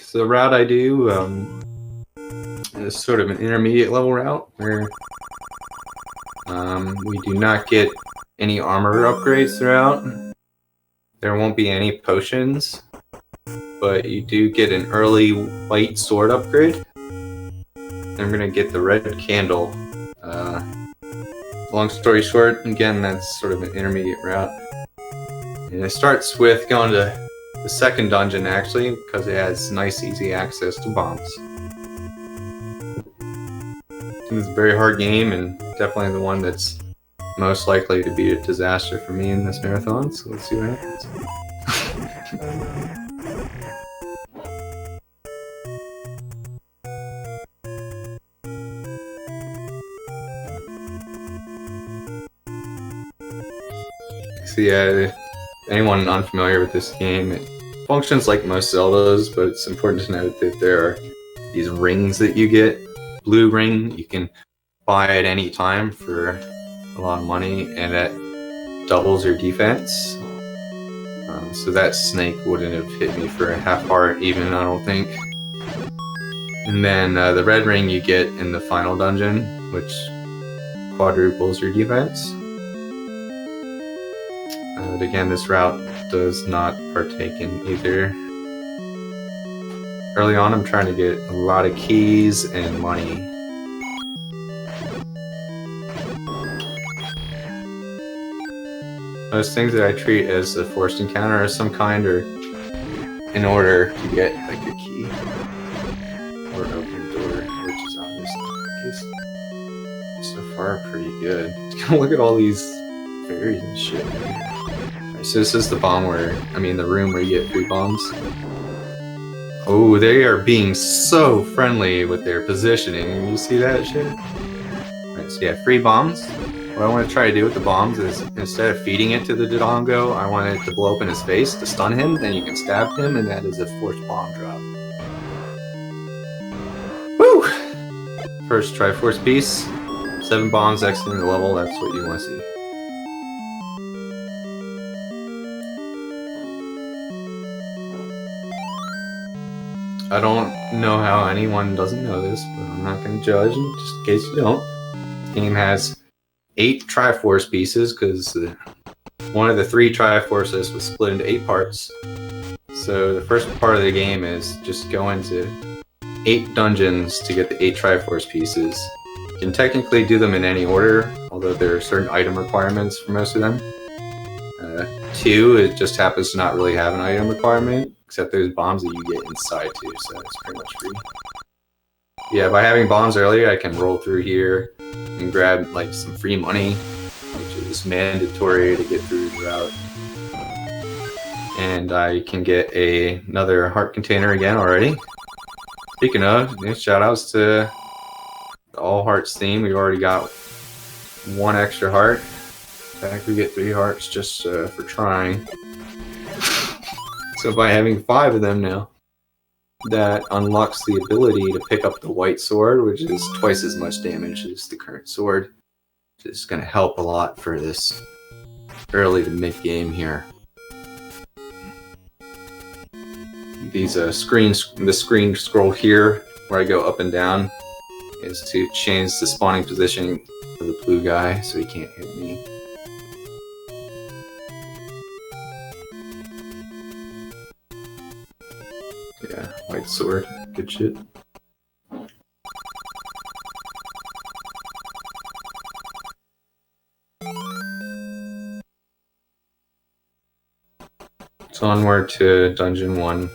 So the route I do is sort of an intermediate level route where we do not get any armor upgrades throughout. There won't be any potions, but you do get an early white sword upgrade. I'm gonna get the red candle. Long story short, again, that's sort of an intermediate route. And it starts with going to the second dungeon, actually, because it has nice, easy access to bombs. It's a very hard game, and definitely the one that's most likely to be a disaster for me in this marathon, so let's see what happens. So yeah, anyone unfamiliar with this game, it functions like most Zeldas, but it's important to note that there are these rings that you get. Blue ring you can buy at any time for a lot of money, and that doubles your defense. So that snake wouldn't have hit me for a half heart even, I don't think. And then the red ring you get in the final dungeon, which quadruples your defense. But again, this route does not partake in either. Early on, I'm trying to get a lot of keys and money. Most things that I treat as a forced encounter of some kind or in order to get like a key or an open door, which is obviously the case. So far, pretty good. Look at all these fairies and shit. Right, so this is the the room where you get free bombs. Oh, they are being so friendly with their positioning. You see that shit? Right, so yeah, free bombs. What I want to try to do with the bombs is, instead of feeding it to the Dodongo, I want it to blow up in his face to stun him, then you can stab him, and that is a forced bomb drop. Woo! First Triforce piece. 7 bombs exiting the level, that's what you want to see. I don't know how anyone doesn't know this, but I'm not going to judge, just in case you don't. This game has 8 Triforce pieces, because one of the 3 Triforces was split into 8 parts. So the first part of the game is just go into 8 dungeons to get the 8 Triforce pieces. You can technically do them in any order, although there are certain item requirements for most of them. 2, it just happens to not really have an item requirement, except there's bombs that you get inside too, so it's pretty much free. Yeah, by having bombs earlier, I can roll through here and grab like some free money, which is mandatory to get through the route. And I can get another heart container again already. Speaking of, shout outs to the All Hearts theme. We've already got 1 extra heart. In fact, we get 3 hearts just for trying. So by having 5 of them now, that unlocks the ability to pick up the white sword, which is twice as much damage as the current sword. Which is going to help a lot for this early to mid game here. These the screen scroll here, where I go up and down, is to change the spawning position of the blue guy so he can't hit me. Yeah, white sword, good shit. So onward to Dungeon 1.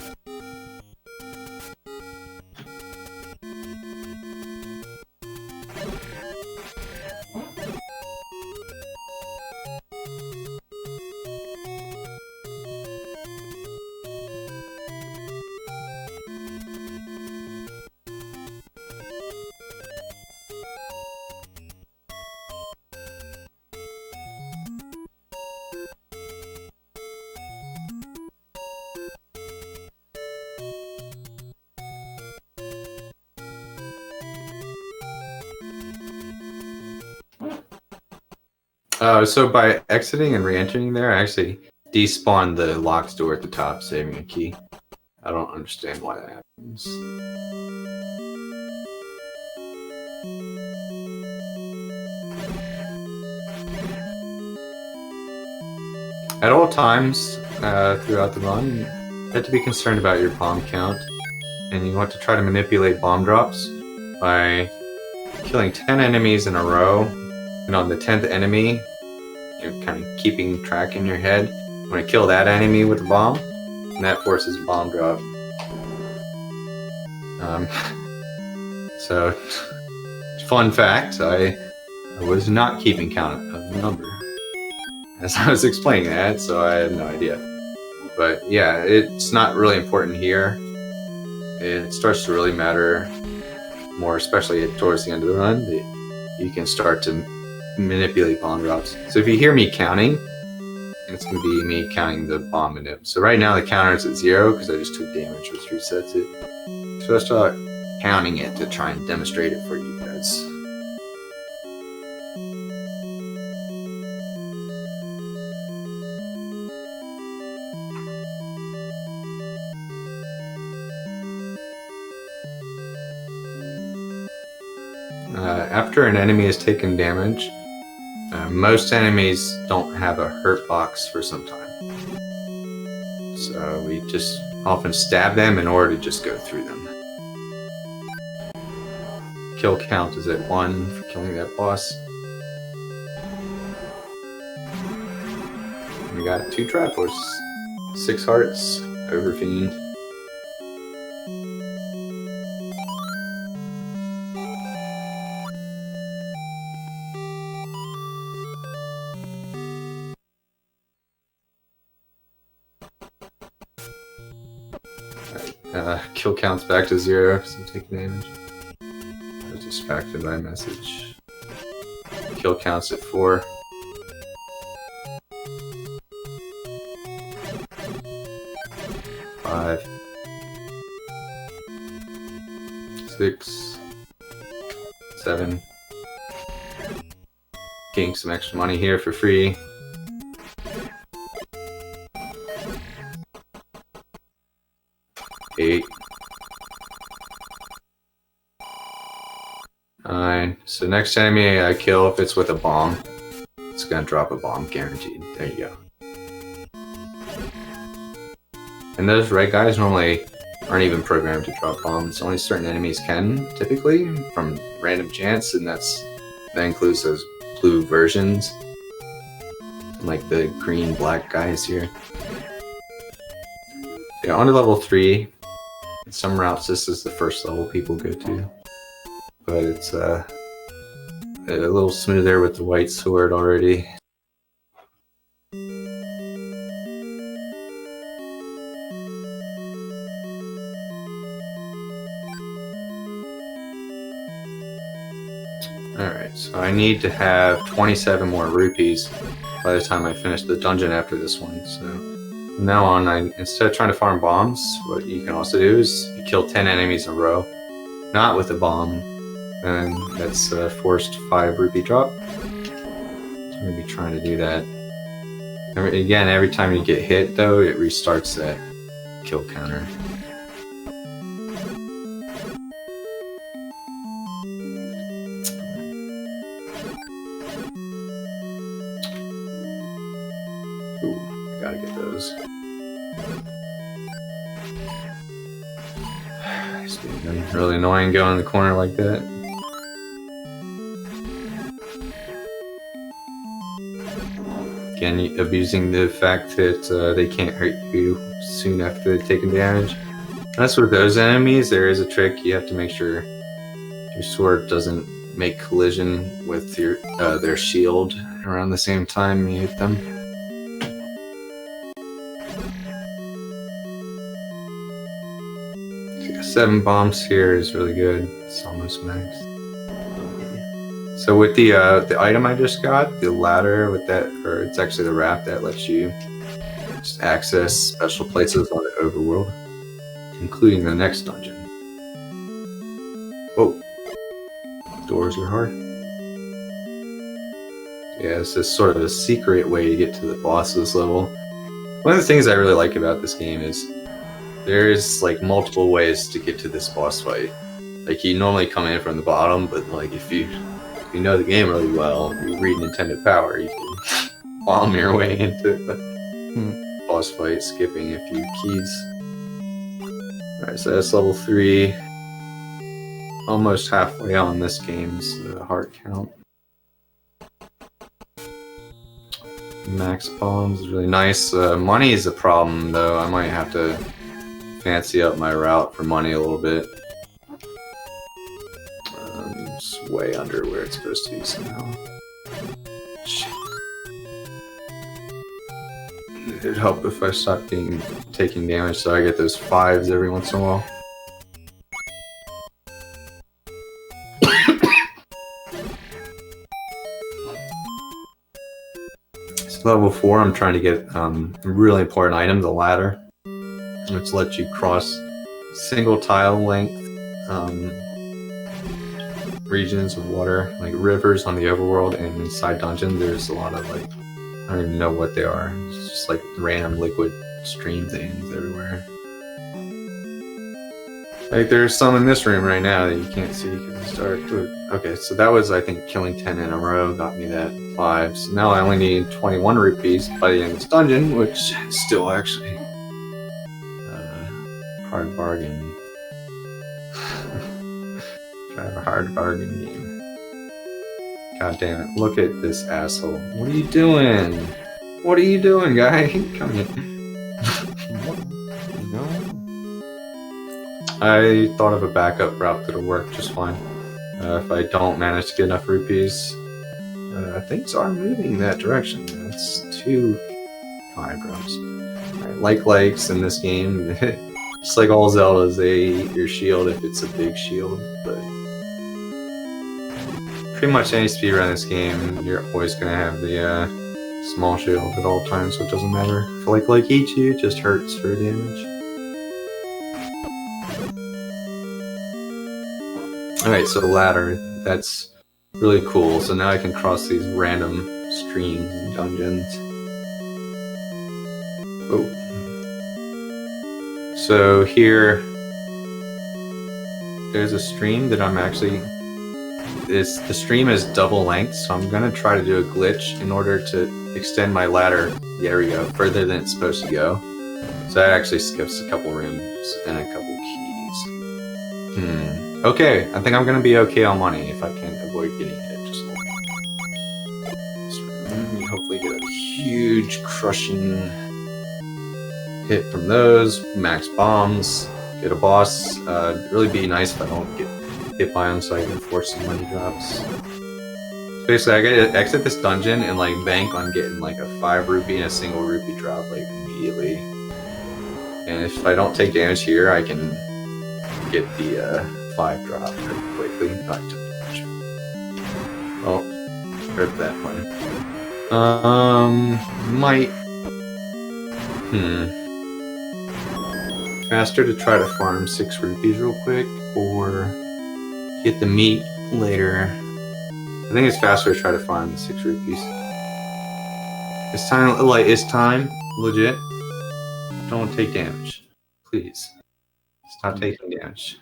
So by exiting and re-entering there, I actually despawned the locked door at the top, saving a key. I don't understand why that happens. At all times throughout the run, you have to be concerned about your bomb count, and you want to try to manipulate bomb drops by killing 10 enemies in a row, and on the 10th enemy, you're kind of keeping track in your head. You want to kill that enemy with a bomb, and that forces a bomb drop. So, fun fact, I was not keeping count of the number as I was explaining that, so I had no idea. But yeah, it's not really important here. It starts to really matter more, especially towards the end of the run, that you can start to manipulate bomb drops. So if you hear me counting, it's going to be me counting the bomb manip. So right now the counter is at 0 because I just took damage, which resets it. So let's start counting it to try and demonstrate it for you guys. After an enemy has taken damage, most enemies don't have a hurt box for some time. So we just often stab them in order to just go through them. Kill count is at 1 for killing that boss. We got 2 Triforce, 6 hearts, Overfiend. Kill count's back to 0, so take damage. I was distracted by a message. Kill count's at 4. Five. 6. 7. Getting some extra money here for free. 8. 9. So next enemy I kill, if it's with a bomb, it's gonna drop a bomb guaranteed. There you go. And those red guys normally aren't even programmed to drop bombs. Only certain enemies can, typically, from random chance, and that includes those blue versions, like the green-black guys here. Yeah, on to level 3. In some routes, this is the first level people go to, but it's a little smoother with the white sword already. Alright, so I need to have 27 more rupees by the time I finish the dungeon after this one, so from now on, instead of trying to farm bombs, what you can also do is you kill 10 enemies in a row, not with a bomb, and that's a forced 5 rupee drop. I'm going to be trying to do that. Again, every time you get hit, though, it restarts that kill counter. Ooh, gotta get those. It's been really annoying going in the corner like that. Again, abusing the fact that they can't hurt you soon after they've taken damage. That's with those enemies, there is a trick. You have to make sure your sword doesn't make collision with their shield around the same time you hit them. So 7 bombs here is really good. It's almost max. So with the item I just got, the ladder with that, or it's actually the raft that lets you just access special places on the overworld, including the next dungeon. Whoa. Doors are hard. Yeah, this is sort of a secret way to get to the boss of this level. One of the things I really like about this game is there's like multiple ways to get to this boss fight. Like you normally come in from the bottom, but like if you know the game really well, you read Nintendo Power, you can bomb your way into the boss fight, skipping a few keys. Alright, so that's level 3. Almost halfway on this game's heart count. Max bombs is really nice. Money is a problem though. I might have to fancy up my route for money a little bit. It's way under where it's supposed to be somehow. Shit. It'd help if I stopped taking damage so I get those 5s every once in a while. Level 4, I'm trying to get a really important item, the ladder, which lets you cross single tile length regions of water, like rivers on the overworld, and inside dungeons there's a lot of like, I don't even know what they are, it's just like random liquid stream things everywhere. Like there's some in this room right now that you can't see because it's dark. Okay, so that was, I think, killing 10 in a row got me that 5. So now I only need 21 rupees by the end of this dungeon, which is still actually hard bargain. Try to have a hard bargain game. God damn it! Look at this asshole. What are you doing? What are you doing, guy? Come here. I thought of a backup route that'll work just fine. If I don't manage to get enough rupees, things are moving that direction. That's 2 5 drops. Right, like likes in this game, just like all Zeldas, they eat your shield if it's a big shield. But pretty much any speedrun in this game, you're always gonna have the small shield at all times, so it doesn't matter. If like eats you, it just hurts for damage. Alright, so the ladder, that's really cool. So now I can cross these random streams and dungeons. Oh. So here, there's a stream that I'm actually... the stream is double length, so I'm going to try to do a glitch in order to extend my ladder, there we go, further than it's supposed to go. So that actually skips a couple rooms and a couple keys. Okay, I think I'm gonna be okay on money if I can avoid getting hit just a little bit. Hopefully get a huge crushing hit from those, max bombs, get a boss. Really be nice if I don't get hit by them so I can force some money drops. Basically, I gotta exit this dungeon and like bank on getting like a 5 rupee and a single rupee drop like immediately. And if I don't take damage here, I can get the 5 drop pretty quickly. Oh, I took damage. Oh, hurt that one. Might. Faster to try to farm 6 rupees real quick, or get the meat later. I think it's faster to try to farm the 6 rupees. It's time, like, it's time, legit. Don't take damage, please. Stop taking damage.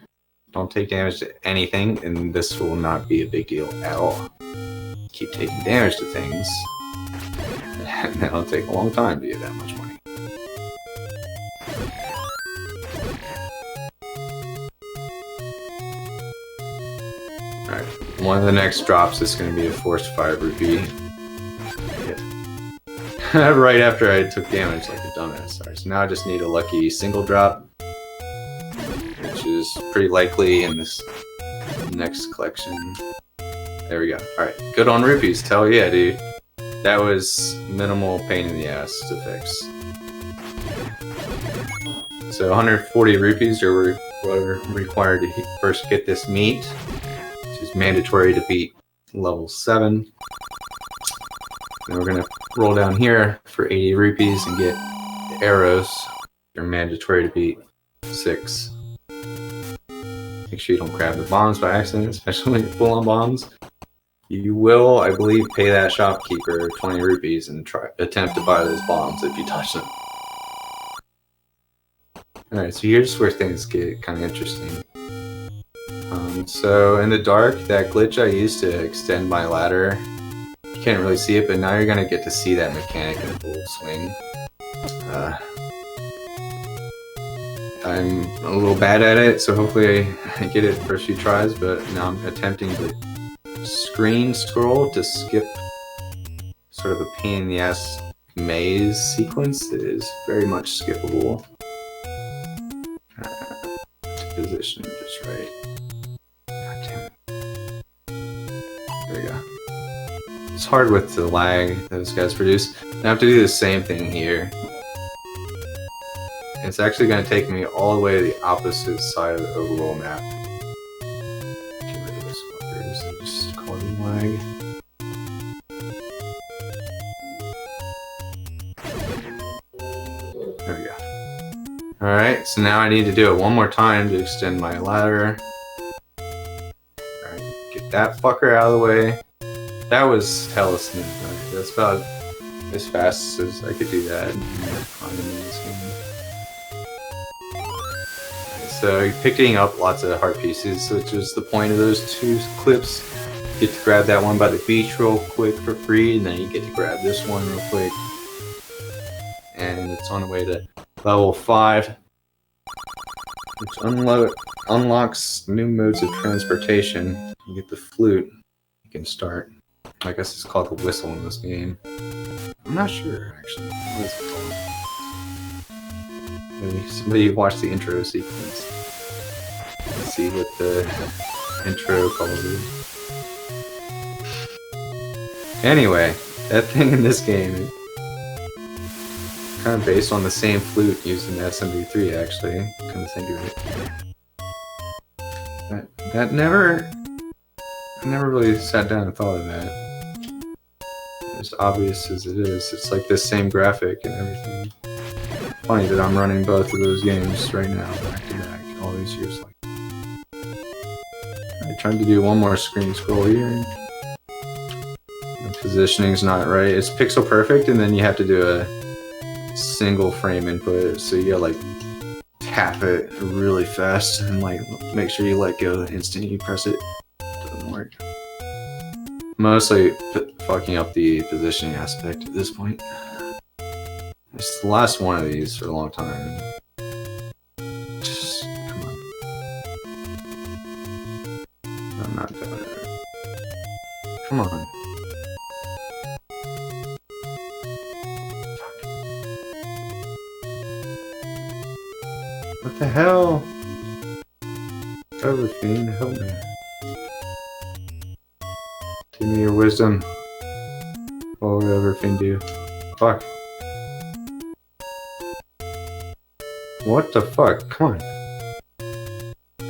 Don't take damage to anything, and this will not be a big deal at all. Keep taking damage to things, and that'll take a long time to get that much money. Alright, one of the next drops is going to be a forced 5 rupee. Right after I took damage like a dumbass. Alright, so now I just need a lucky single drop, which is pretty likely in this next collection. There we go. Alright, good on rupees. Hell yeah, dude. That was minimal pain in the ass to fix. So 140 rupees are what are required to first get this meat, which is mandatory to beat level 7. Then we're going to roll down here for 80 rupees and get the arrows. They're mandatory to beat 6. Make sure you don't grab the bombs by accident, especially when you're full on bombs. You will, I believe, pay that shopkeeper 20 rupees and attempt to buy those bombs if you touch them. Alright, so here's where things get kind of interesting. So in the dark, that glitch I used to extend my ladder, you can't really see it, but now you're gonna get to see that mechanic in full swing. I'm a little bad at it, so hopefully I get it first few tries, but now I'm attempting to screen scroll to skip sort of a pain in the ass maze sequence that is very much skippable. To position just right. God damn it. There we go. It's hard with the lag those guys produce. I have to do the same thing here. It's actually going to take me all the way to the opposite side of the overall map. Get rid of this fuckers and just call them lag. There we go. Alright, so now I need to do it one more time to extend my ladder. Alright, get that fucker out of the way. That was hella smooth. Right? That's about as fast as I could do that. So you're picking up lots of heart pieces, which is the point of those two clips. You get to grab that one by the beach real quick for free, and then you get to grab this one real quick. And it's on the way to level 5, which unlocks new modes of transportation. You get the flute, you can start. I guess it's called the whistle in this game. I'm not sure, actually. What is it called? Maybe somebody watch the intro sequence. Let's see what the intro calls it. Anyway, that thing in this game is kind of based on the same flute used in SMB3, actually. Come to think of it. I never really sat down and thought of that. As obvious as it is, it's like the same graphic and everything. Funny that I'm running both of those games right now, back to back, all these years. Like, I'm trying to do one more screen scroll here. The positioning's not right. It's pixel perfect, and then you have to do a single frame input, so you gotta like tap it really fast and like make sure you let go the instant you press it. Doesn't work. Mostly fucking up the positioning aspect at this point. It's the last one of these for a long time. Just, come on. I'm not doing it. Come on. Fuck. What the hell? Overfiend, help me. Give me your wisdom. What would Overfiend do? Fuck. What the fuck? Come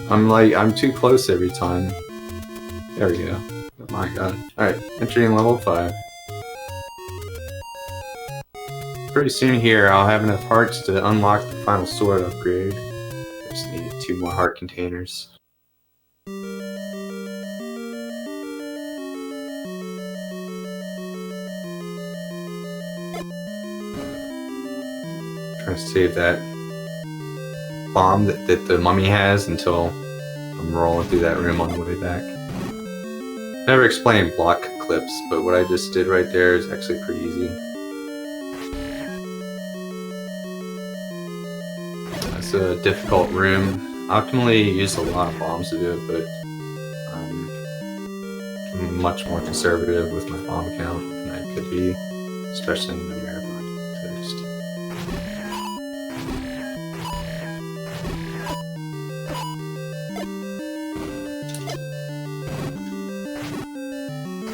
on. I'm too close every time. There we go. Oh my god. Alright, entering level 5. Pretty soon here, I'll have enough hearts to unlock the final sword upgrade. I just need 2 more heart containers. Trying to save that bomb that the mummy has until I'm rolling through that room on the way back. Never explained block clips, but what I just did right there is actually pretty easy. It's a difficult room. Optimally, use a lot of bombs to do it, but I'm much more conservative with my bomb count than I could be, especially in the marathon context.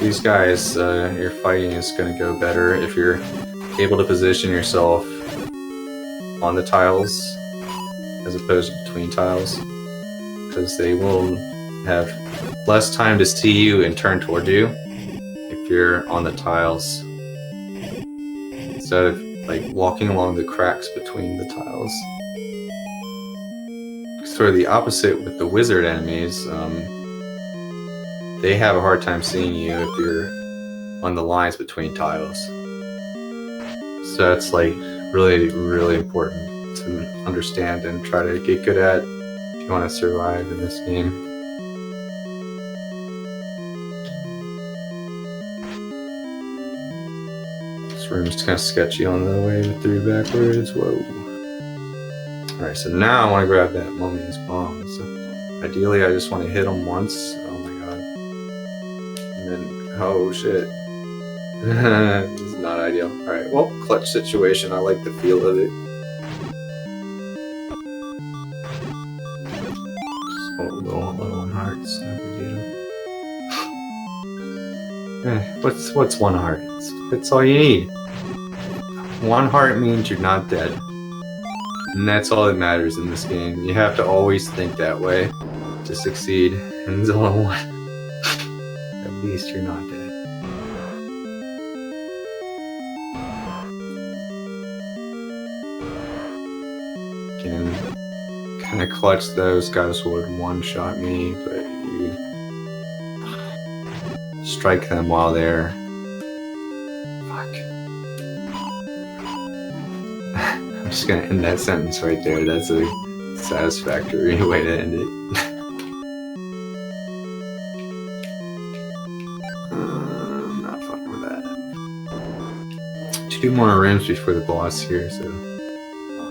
These guys you're fighting is going to go better if you're able to position yourself on the tiles as opposed to between tiles, because they will have less time to see you and turn toward you if you're on the tiles instead of like walking along the cracks between the tiles. Sort of the opposite with the wizard enemies. They have a hard time seeing you if you're on the lines between tiles. So that's like really, really important to understand and try to get good at if you want to survive in this game. This room's kind of sketchy on the way through backwards. Whoa. Alright, so now I want to grab that mummy's bomb. So ideally, I just want to hit them once. Oh my god. And then, oh shit. This is not ideal. Alright, well, clutch situation. I like the feel of it. Just hold a little low on hearts. No big deal. What's one heart? That's all you need. One heart means you're not dead. And that's all that matters in this game. You have to always think that way to succeed. And it's only one. At least you're not dead. Can kind of clutch those guys would one-shot me, but you strike them while they're... Fuck. I'm just gonna end that sentence right there. That's a satisfactory way to end it. I'm not fucking with that. 2 more rooms before the boss here, so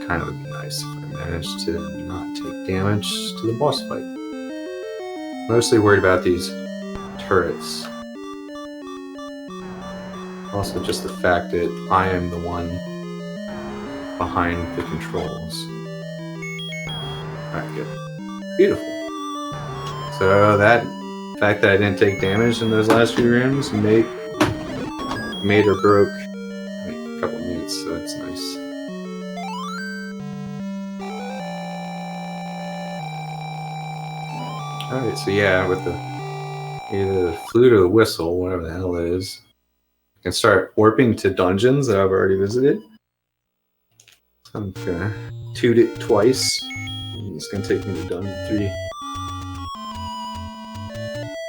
kind of would be nice if I managed to not take damage to the boss fight. Mostly worried about these turrets. Also just the fact that I am the one behind the controls. Alright, good. Beautiful. So that fact that I didn't take damage in those last few rooms made or broke a couple minutes, so that's nice. Alright, so yeah, with either the flute or the whistle, whatever the hell it is, I can start warping to dungeons that I've already visited. So I'm gonna toot it twice. And it's gonna take me to dungeon 3.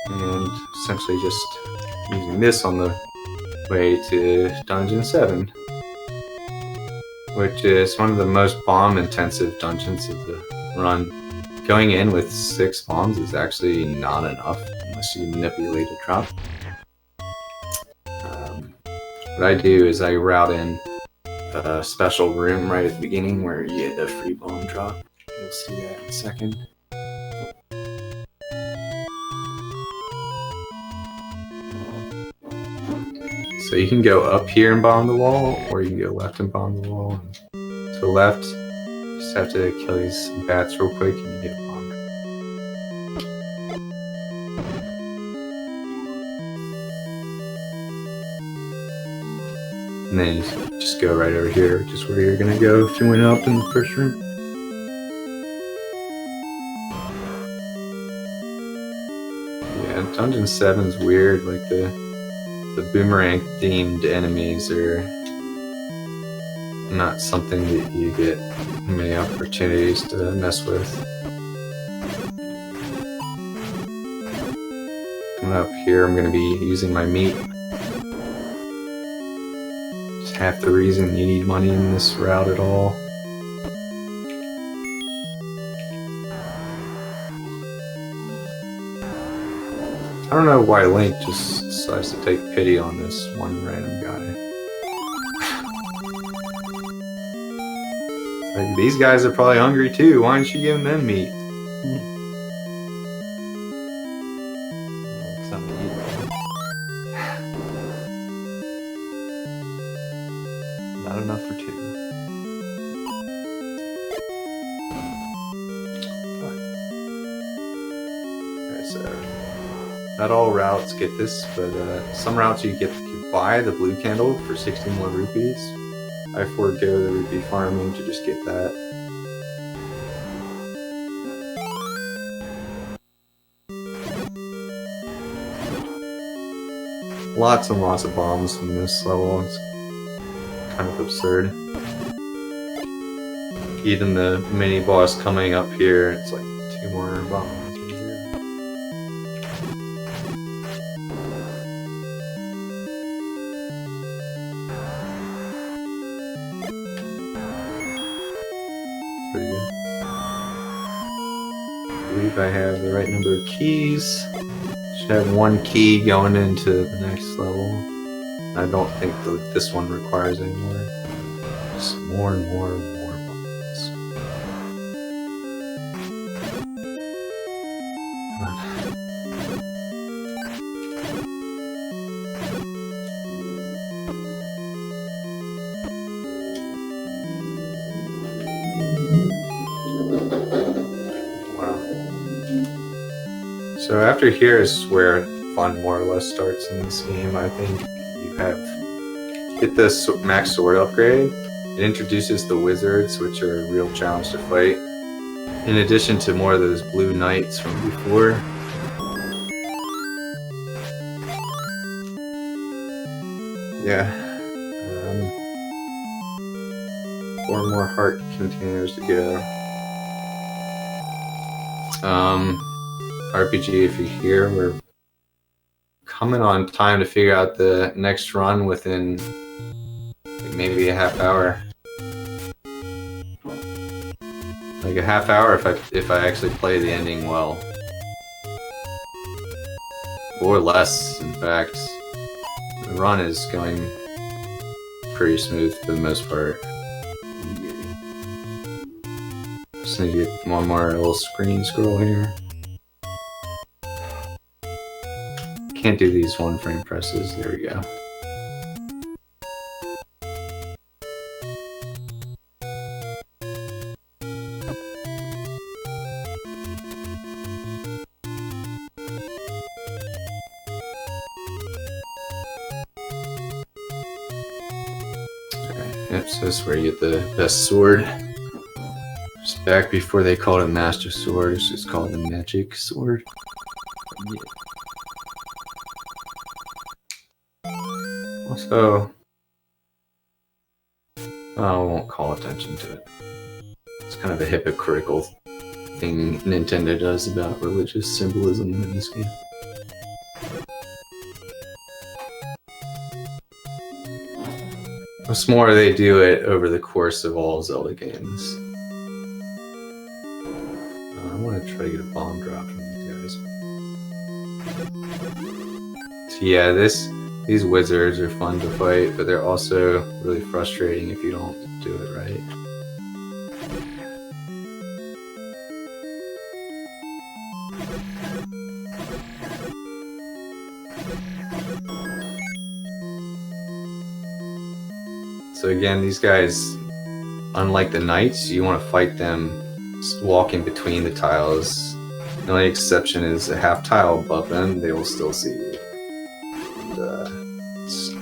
And essentially just using this on the way to dungeon 7. Which is one of the most bomb-intensive dungeons of the run. Going in with 6 bombs is actually not enough unless you manipulate a drop. What I do is I route in a special room right at the beginning where you get a free bomb drop. You'll see that in a second. So you can go up here and bomb the wall, or you can go left and bomb the wall. To the left, you just have to kill these bats real quick and you get bombed. And then you just go right over here, which is where you're gonna go if you went up in the first room. Yeah, Dungeon 7's weird, like the boomerang themed enemies are not something that you get many opportunities to mess with. Coming up here, I'm gonna be using my meat. Half the reason you need money in this route at all. I don't know why Link just decides to take pity on this one random guy. Like, these guys are probably hungry too, why aren't you giving them meat? Something to eat. Not enough for 2. Okay, so not all routes get this, but some routes you buy the blue candle for 60 more rupees. I forego the rupee farming to just get that. Lots and lots of bombs in this level. It's kind of absurd. Even the mini boss coming up here, it's like 2 more bombs. believe I have the right number of keys. Should have one key going into the next level. I don't think this one requires any more. Just more and more and more buttons. So after here is where fun more or less starts in this game. I think you have hit the max sword upgrade. It introduces the wizards, which are a real challenge to fight. In addition to more of those blue knights from before. Yeah. 4 more heart containers to go. RPG, if you're here, we're coming on time to figure out the next run within maybe a half hour. Like a half hour if I actually play the ending well. Or less, in fact. The run is going pretty smooth for the most part. Just need to get one more little screen scroll here. Can't do these 1-frame presses. There we go. Yep, so that's where you get the best sword. Just back before they called it Master Sword, it's just called the Magic Sword. Also, I won't call attention to it. It's kind of a hypocritical thing Nintendo does about religious symbolism in this game. What's more, they do it over the course of all Zelda games. I want to try to get a bomb drop from these guys. So yeah, these wizards are fun to fight, but they're also really frustrating if you don't do it right. So again, these guys, unlike the knights, you want to fight them walking between the tiles. The only exception is a half tile above them, they will still see you. And, it's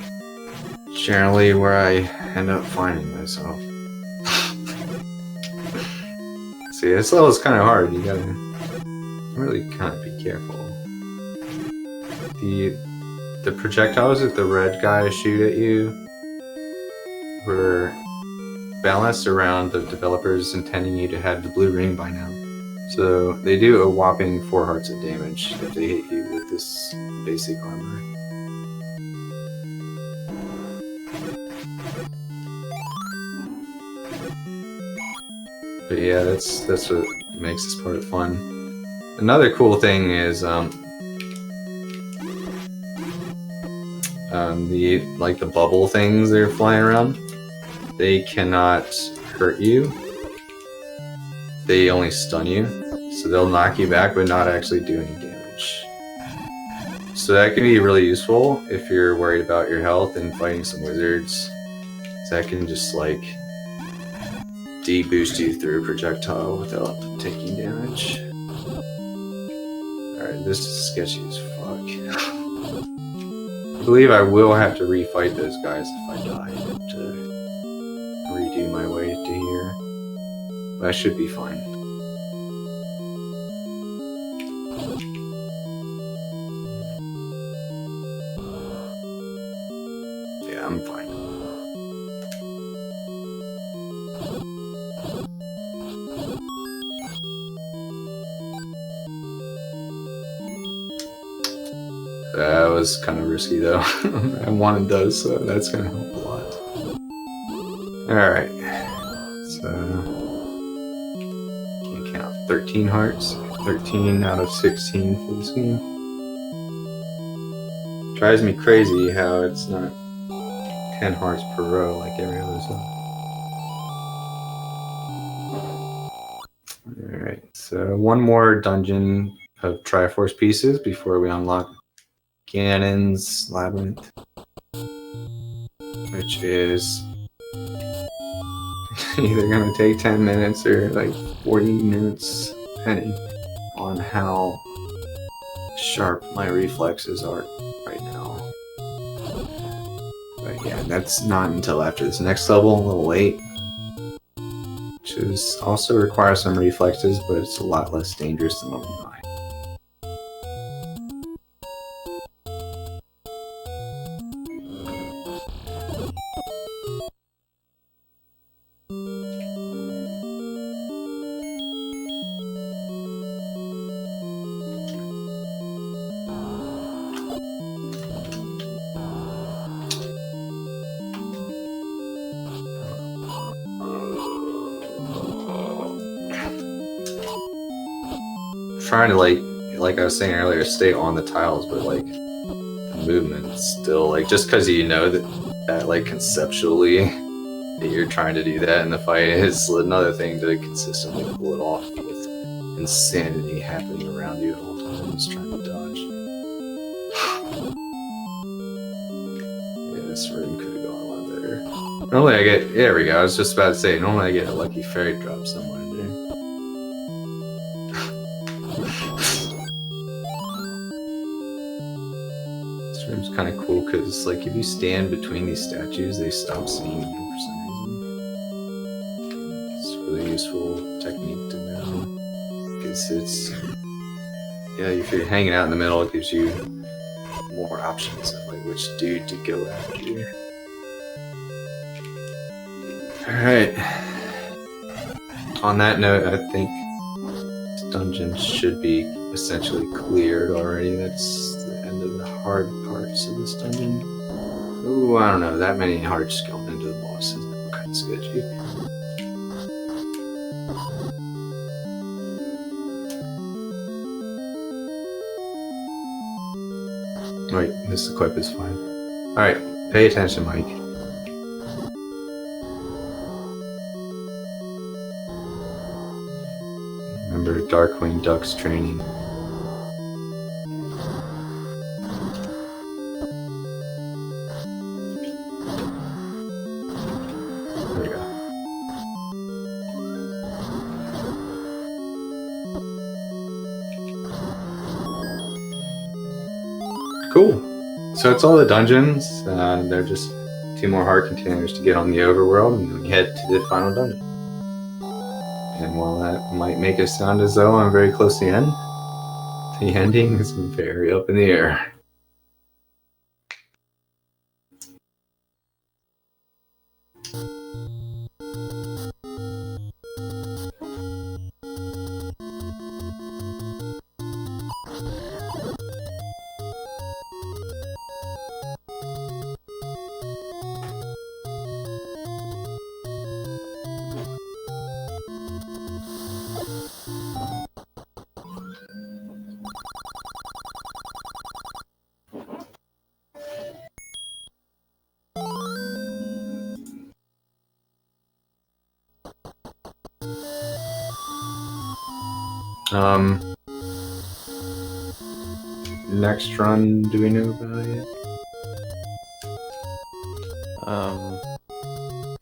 generally where I end up finding myself. See, this level is kind of hard, you gotta really kind of be careful. The projectiles that the red guys shoot at you were balanced around the developers intending you to have the blue ring by now. So they do a whopping 4 hearts of damage if they hit you with this basic armor. But yeah, that's what makes this part fun. Another cool thing is the bubble things that are flying around. They cannot hurt you. They only stun you. So they'll knock you back but not actually do any damage. So that can be really useful if you're worried about your health and fighting some wizards. So that can just like de-boost you through a projectile without taking damage. Alright, this is sketchy as fuck. I believe I will have to refight those guys if I die to redo my way to here. But I should be fine. Yeah, I'm fine. That was kind of risky though. I wanted those, so that's gonna help a lot. Alright. So can't count 13 hearts. 13 out of 16 for this game. Drives me crazy how it's not 10 hearts per row like every other zone. Alright, so one more dungeon of Triforce pieces before we unlock Ganon's Labyrinth, which is either going to take 10 minutes or like 40 minutes, depending on how sharp my reflexes are right now. But yeah, that's not until after this next level, a little late. Which is also requires some reflexes, but it's a lot less dangerous than level 9. Trying to like I was saying earlier, stay on the tiles, but like the movement still like just because you know that like conceptually that you're trying to do that in the fight is another thing to consistently pull it off with insanity happening around you at all times trying to dodge. Yeah, this room could have gone a lot better. Normally I get there we go. I was just about to say normally I get a lucky fairy drop somewhere in there. This room's kind of cool because, like, if you stand between these statues, they stop seeing you for some reason. It's a really useful technique to know because it's if you're hanging out in the middle, it gives you more options of like which dude to go after. All right. On that note, I think this dungeon should be essentially cleared already. That's the end of the hard parts of this dungeon. Ooh, I don't know. That many hearts going into the boss is kind of sketchy. Wait, this equip is fine. Alright, pay attention, Mike. Remember Darkwing Duck's training. There we go. Cool. So it's all the dungeons. They're just 2 more heart containers to get on the overworld, and then we head to the final dungeon. And while that might make it sound as though I'm very close to the ending is very up in the air. Next run, do we know about it? I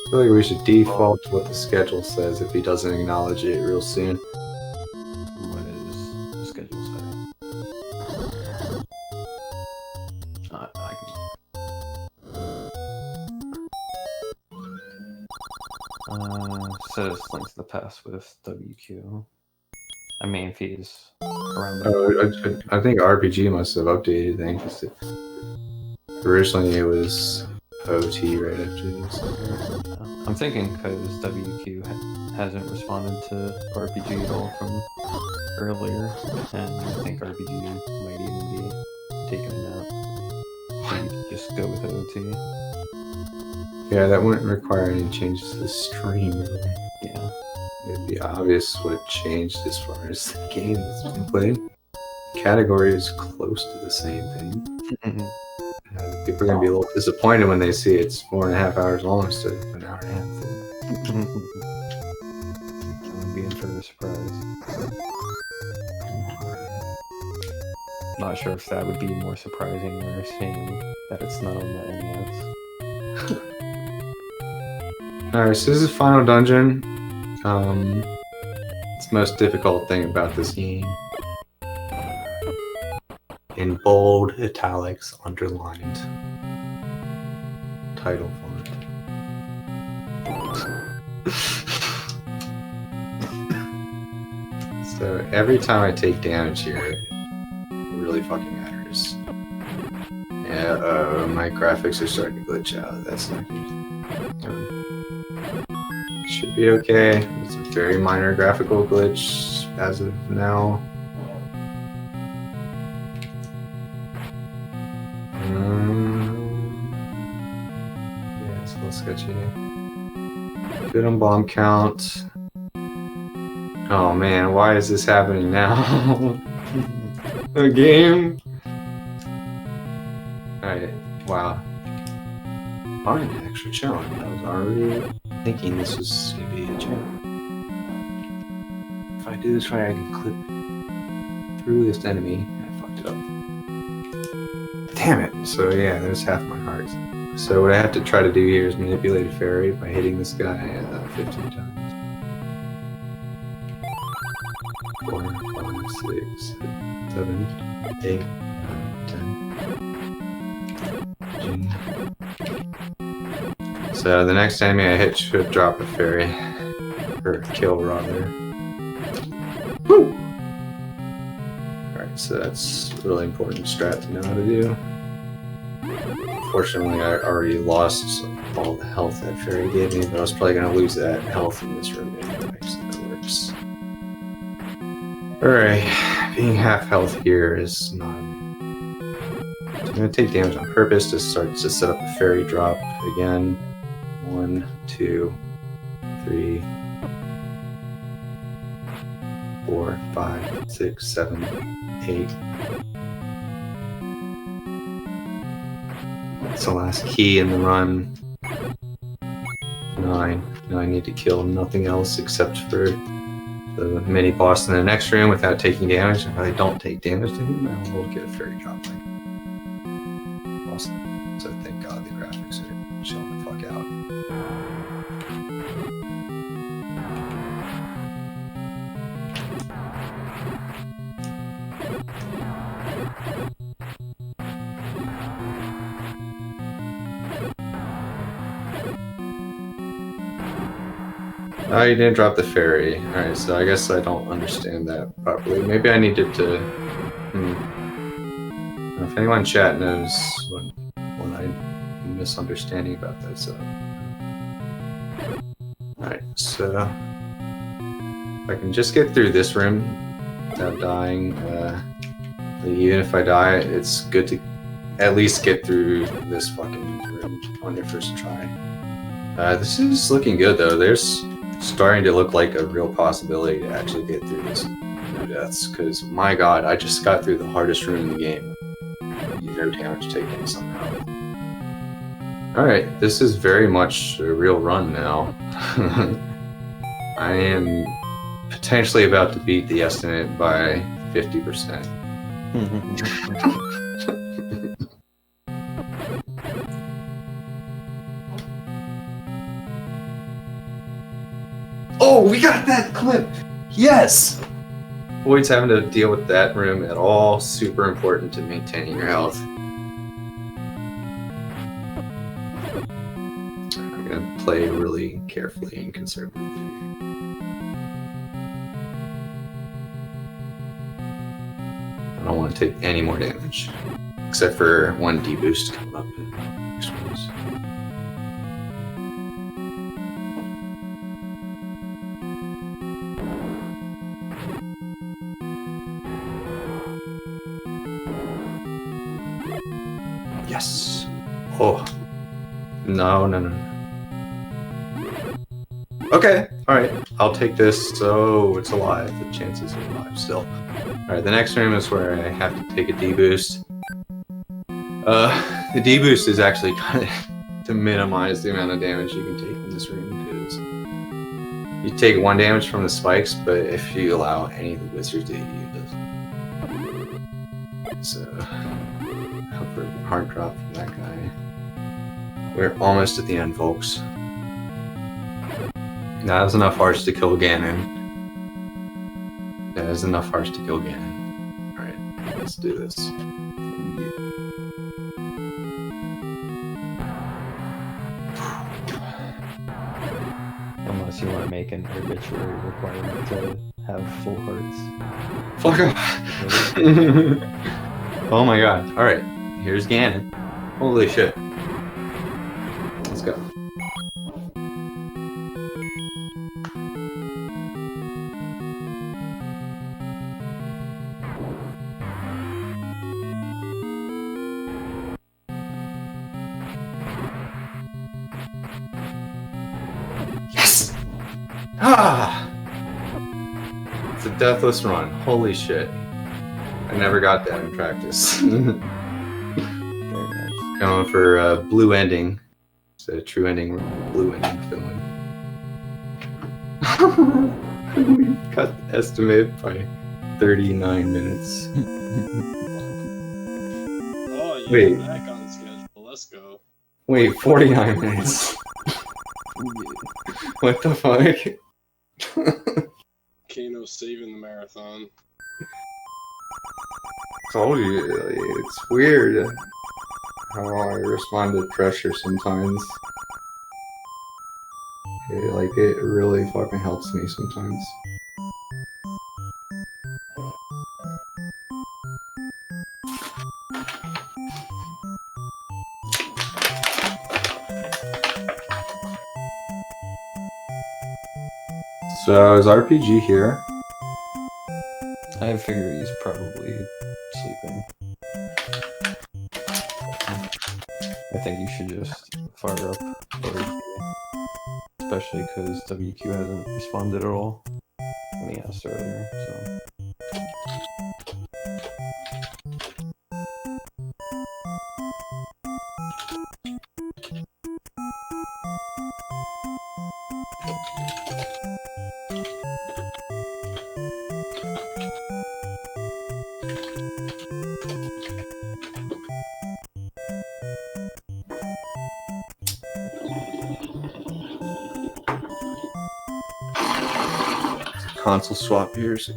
feel like we should default to what the schedule says if he doesn't acknowledge it real soon. What is the schedule say? I can... says links to the past with WQ. I mean, if he's around the... I think RPG must have updated things. Originally it was OT right after this. I'm thinking because WQ hasn't responded to RPG at all from earlier, and I think RPG might even be taking it out. Just go with OT. Yeah, that wouldn't require any changes to the stream, really. Yeah. It'd be obvious what changed as far as the game that's been played. Category is close to the same thing. People are going to be a little disappointed when they see it's 4.5 hours long instead of an hour and a half. I'm being for a surprise. Not sure if that would be more surprising or saying that it's not on the NES. Alright, so this is Final Dungeon. It's the most difficult thing about this game. In bold, italics, underlined. Title font. So every time I take damage here, it really fucking matters. Yeah, my graphics are starting to glitch out. That's not good. Should be okay. It's a very minor graphical glitch as of now. Yeah, it's a little sketchy. Good on bomb count. Oh man, why is this happening now? The game? Alright, wow. Fine, extra challenge. I was already thinking this was gonna be a challenge. If I do this right, I can clip through this enemy. I fucked it up. Damn it! So yeah, there's half my heart. So what I have to try to do here is manipulate a fairy by hitting this guy 15 times. 4, 5, 6, 7, 8, 9, 10. So the next enemy I hit should drop a fairy. Or kill, rather. Woo! Alright, so that's a really important strat to know how to do. Unfortunately, I already lost all the health that fairy gave me, but I was probably going to lose that health in this room anyway, so that works. Alright, being half health here is not... I'm going to take damage on purpose to start to set up a fairy drop again. 1, 2, 3, 4, 5, 6, 7, 8. That's the last key in the run. 9. Now I need to kill nothing else except for the mini boss in the next room without taking damage. If I don't take damage to him, I will get a fairy drop. Awesome. So thank God the graphics are chilling the fuck out. Oh, you didn't drop the fairy. Alright, so I guess I don't understand that properly. Maybe I needed to... If anyone in chat knows what I'm misunderstanding about that, so... Alright, so... If I can just get through this room without dying, even if I die, it's good to at least get through this fucking room on your first try. This is looking good, though. There's starting to look like a real possibility to actually get through this no deaths, because my god, I just got through the hardest room in the game. No damage taken somehow. Alright, this is very much a real run now. I am potentially about to beat the estimate by 50%. Oh, we got that clip! Yes! Avoids having to deal with that room at all. Super important to maintaining your health. I'm gonna play really carefully and conservatively. I don't want to take any more damage. Except for one deboost coming up in next ones. Yes. Oh. No. Okay. All right. I'll take this. So it's alive. The chances are alive still. Alright, the next room is where I have to take a deboost. The deboost is actually kind of to minimize the amount of damage you can take in this room, because you take 1 damage from the spikes, but if you allow any of the wizards to hit you, it doesn't. So, hope for a hard drop from that guy. We're almost at the end, folks. That was enough hearts to kill Ganon. That is enough hearts to kill Ganon. Alright, let's do this. Unless you want to make an arbitrary requirement to have full hearts. Fuck off! Oh my god. Alright, here's Ganon. Holy shit. Let's go. Yes! Ah! It's a deathless run. Holy shit. I never got that in practice. Very nice. Going for blue ending. It's a true ending, blue ending filling. We cut the estimate by 39 minutes. Oh, you're Wait. back on schedule. Let's go. Wait, 49 minutes. What the fuck? Kano saving the marathon. Told you, it's weird how I respond to pressure sometimes. It really fucking helps me sometimes. So is RPG here? I figure he's probably sleeping. I think you should just fire up RDM, especially because WQ hasn't responded at all when he asked earlier. So. Console swap here. So